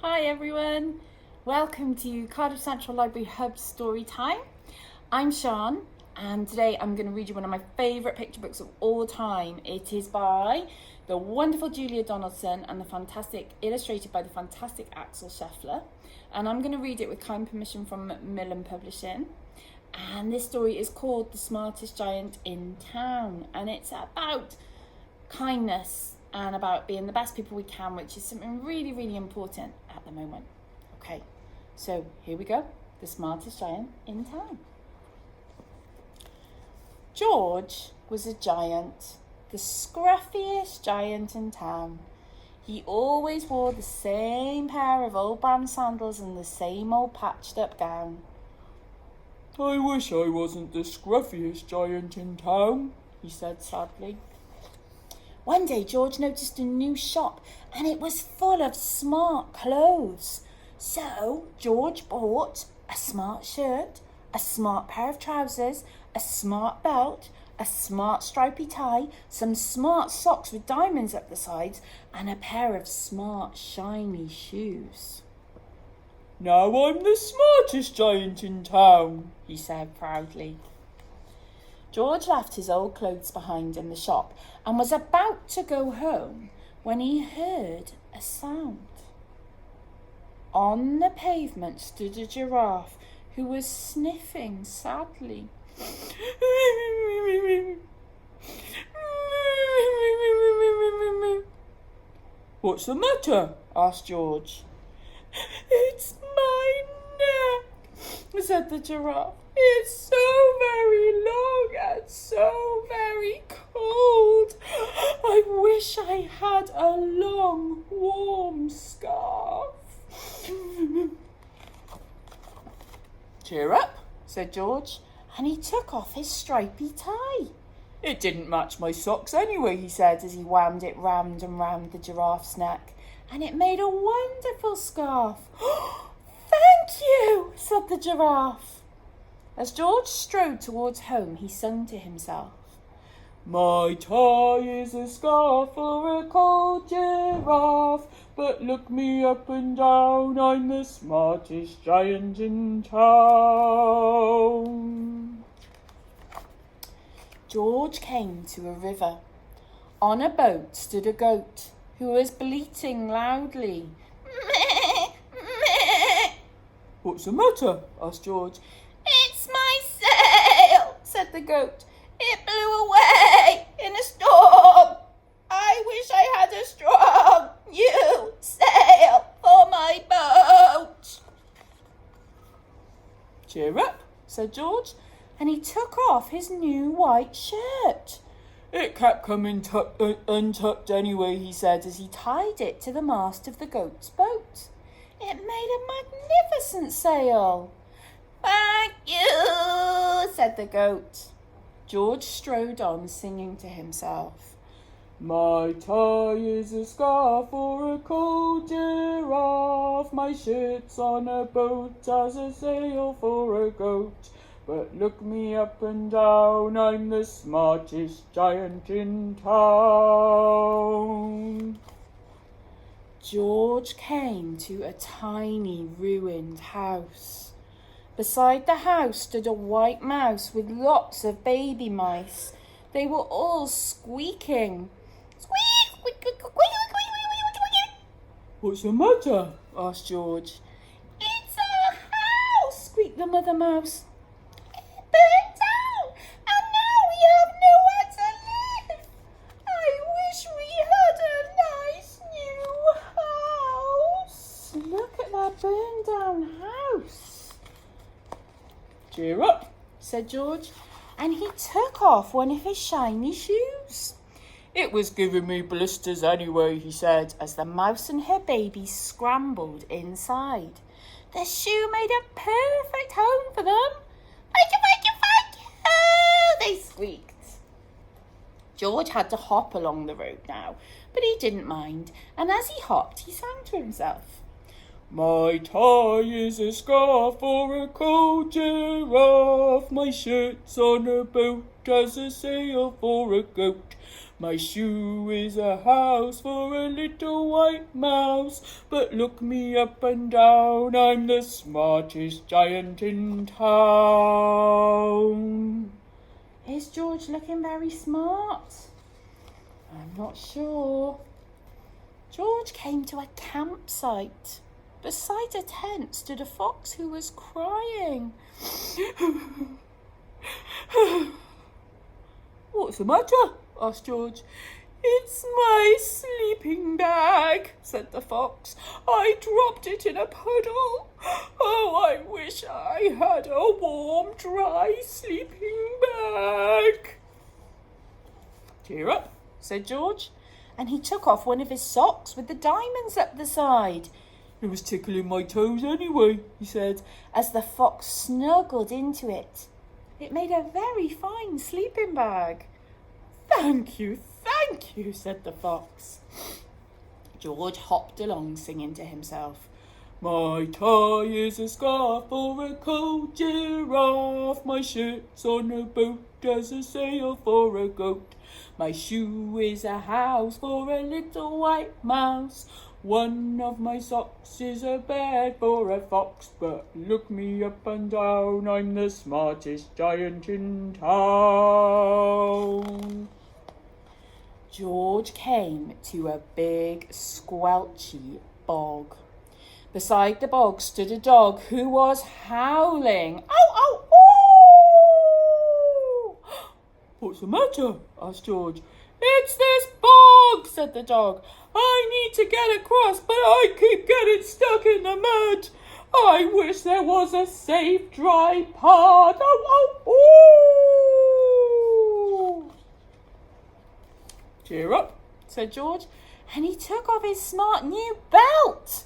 Hi everyone, welcome to Cardiff Central Library Hub Storytime. I'm Sian and today I'm going to read you one of my favourite picture books of all time. It is by the wonderful Julia Donaldson and illustrated by the fantastic Alex Scheffler, and I'm going to read it with kind permission from Macmillan Publishing. And this story is called The Smartest Giant in Town, and it's about kindness and about being the best people we can, which is something really, really important at the moment. Okay, so here we go. The Smartest Giant in Town. George was a giant, the scruffiest giant in town. He always wore the same pair of old brown sandals and the same old patched up gown. I wish I wasn't the scruffiest giant in town, he said sadly. One day George noticed a new shop and it was full of smart clothes. So George bought a smart shirt, a smart pair of trousers, a smart belt, a smart stripy tie, some smart socks with diamonds up the sides, and a pair of smart shiny shoes. Now I'm the smartest giant in town, he said proudly. George left his old clothes behind in the shop and was about to go home when he heard a sound. On the pavement stood a giraffe who was sniffing sadly. What's the matter? Asked George. It's my neck, said the giraffe. It's so very long and so very cold. I wish I had a long, warm scarf. Cheer up, said George, and he took off his stripy tie. It didn't match my socks anyway, he said as he wound it round and round the giraffe's neck, and it made a wonderful scarf. Thank you, said the giraffe. As George strode towards home, he sung to himself. My tie is a scarf for a cold giraffe, but look me up and down, I'm the smartest giant in town. George came to a river. On a boat stood a goat who was bleating loudly. Meh, meh. What's the matter? Asked George. It's my sail, said the goat. It blew away in a storm. I wish I had a strong new sail for my boat. Cheer up, said George, and he took off his new white shirt. It kept coming untucked anyway, he said as he tied it to the mast of the goat's boat. It made a magnificent sail. Thank you, said the goat. George strode on, singing to himself. My tie is a scarf for a cold giraffe. My shirt's on a boat as a sail for a goat. But look me up and down, I'm the smartest giant in town. George came to a tiny ruined house. Beside the house stood a white mouse with lots of baby mice. They were all squeaking. Squeak, squeak, squeak, squeak, squeak, squeak. What's the matter? Asked George. It's a house, squeaked the mother mouse. It burned down, and now we have nowhere to live. I wish we had a nice new house. Look at that burned down house. Cheer up, said George, and he took off one of his shiny shoes. It was giving me blisters anyway, he said, as the mouse and her baby scrambled inside. The shoe made a perfect home for them. Thank you, thank you, thank you, they squeaked. George had to hop along the road now, but he didn't mind, and as he hopped, he sang to himself. My tie is a scarf for a cold giraffe. My shirt's on a boat as a sail for a goat. My shoe is a house for a little white mouse, but look me up and down, I'm the smartest giant in town. Is George looking very smart? I'm not sure. George came to a campsite. Beside a tent stood a fox who was crying. What's the matter? Asked George. It's my sleeping bag, said the fox. I dropped it in a puddle. Oh, I wish I had a warm, dry sleeping bag. Cheer up, said George, and he took off one of his socks with the diamonds up the side. It was tickling my toes anyway, he said, as the fox snuggled into it. It made a very fine sleeping bag. Thank you, said the fox. George hopped along singing to himself. My tie is a scarf for a cold giraffe. My shirt's on a boat as a sail for a goat. My shoe is a house for a little white mouse. One of my socks is a bed for a fox, but look me up and down, I'm the smartest giant in town. George came to a big, squelchy bog. Beside the bog stood a dog who was howling. Ow, ow, ow! What's the matter? Asked George. It's this bog, said the dog. I need to get across, but I keep getting stuck in the mud. I wish there was a safe, dry path. Oh, oh, oh! Cheer up, said George, and he took off his smart new belt.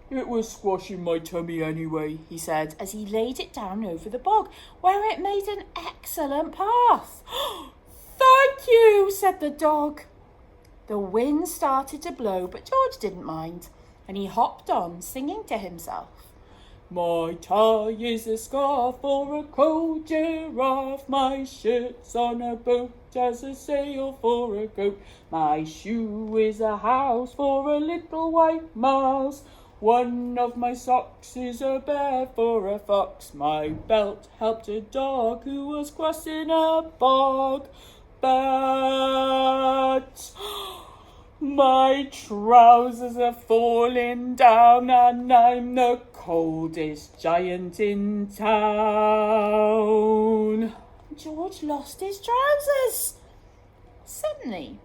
It was squashing my tummy anyway, he said, as he laid it down over the bog, where it made an excellent path. Thank you, said the dog. The wind started to blow, but George didn't mind, and he hopped on, singing to himself. My tie is a scarf for a cold giraffe. My shirt's on a boat as a sail for a goat. My shoe is a house for a little white mouse. One of my socks is a bed for a fox. My belt helped a dog who was crossing a bog. But my trousers are falling down and I'm the coldest giant in town. George lost his trousers. Suddenly,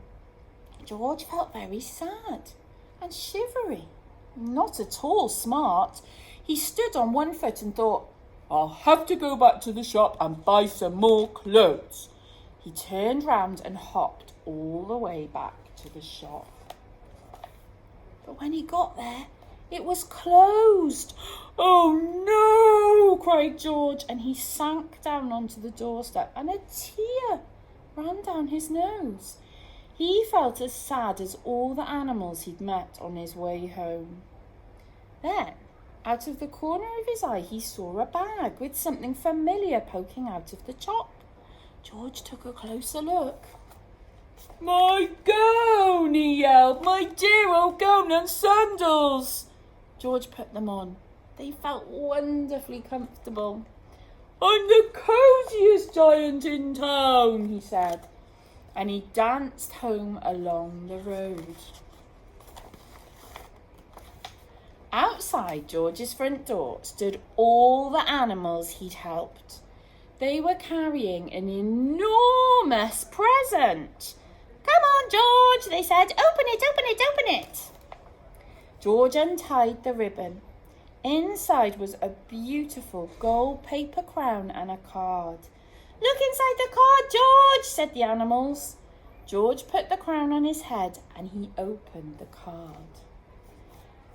George felt very sad and shivery. Not at all smart. He stood on one foot and thought, I'll have to go back to the shop and buy some more clothes. He turned round and hopped all the way back to the shop. But when he got there, it was closed. Oh no, cried George, and he sank down onto the doorstep and a tear ran down his nose. He felt as sad as all the animals he'd met on his way home. Then, out of the corner of his eye, he saw a bag with something familiar poking out of the top. George took a closer look. My gown, he yelled, my dear old gown and sandals. George put them on. They felt wonderfully comfortable. I'm the cosiest giant in town, he said, and he danced home along the road. Outside George's front door stood all the animals he'd helped. They were carrying an enormous present. Come on, George, they said. Open it, open it, open it. George untied the ribbon. Inside was a beautiful gold paper crown and a card. Look inside the card, George, said the animals. George put the crown on his head and he opened the card.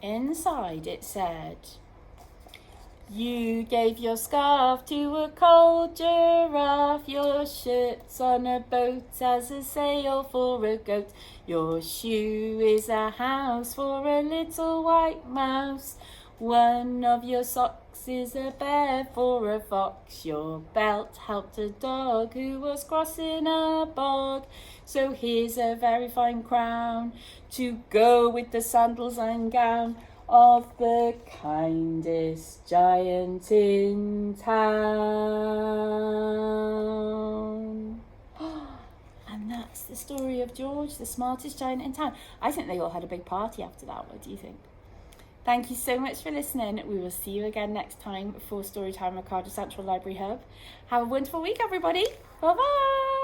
Inside it said, you gave your scarf to a cold giraffe, your shirt's on a boat as a sail for a goat, your shoe is a house for a little white mouse, One of your socks is a bear for a fox. Your belt helped a dog who was crossing a bog. So here's a very fine crown to go with the sandals and gown of the kindest giant in town. And that's the story of George, the smartest giant in town. I think they all had a big party after that. What do you think? Thank you so much for listening. We will see you again next time for Storytime at Cardiff Central Library Hub. Have a wonderful week, everybody. Bye-bye.